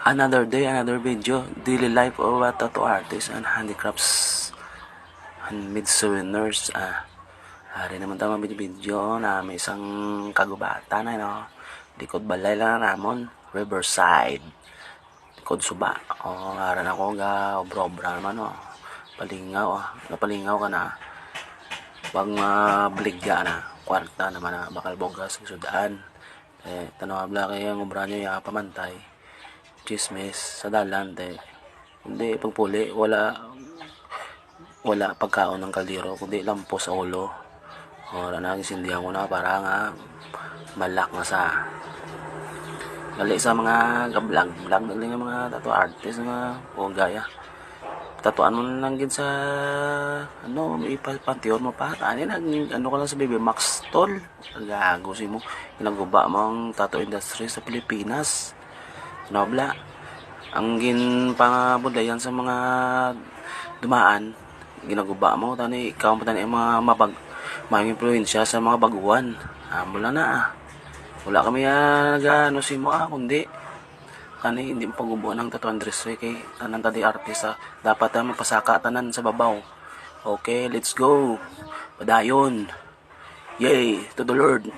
Another day, another video. Daily life of a tattoo artist and handicrafts and mid-souvenirs. Hari naman tayo video na may isang kagubatan no? Likod balay lang namon, Riverside. Likod suba. Aran ako ga obra-obra naman Palingaw napalingaw ka na. Pag mabaligya na, kwarta naman na bakal bogas sa sudaan. Tanaw bla kay ang obra niyo ya pamantay. Chismis sa dalan hindi pagpuli wala pagkaon ng kaldero kundi lampo sa ulo. Ora nagisindihan ko na para nga malak na sa gali sa mga vlog ng mga tattoo artist nga o gaya tatuan mo lang gid sa ipalpantiyon mo pa ani ka lang sa Baby Max tol gago si mo ginaguba mo ang tattoo industry sa Pilipinas. Nobla ang ginpangabudayan sa mga dumaan ginaguba mo tani ikaw mo tani mga mga influensya sa mga baguhan mula na wala kami si mo kundi kani hindi pagubuan ng tattoo industry kay tanan tadi artista dapat mapasaka tanan sa babaw. Okay, let's go padayon, yay to the Lord.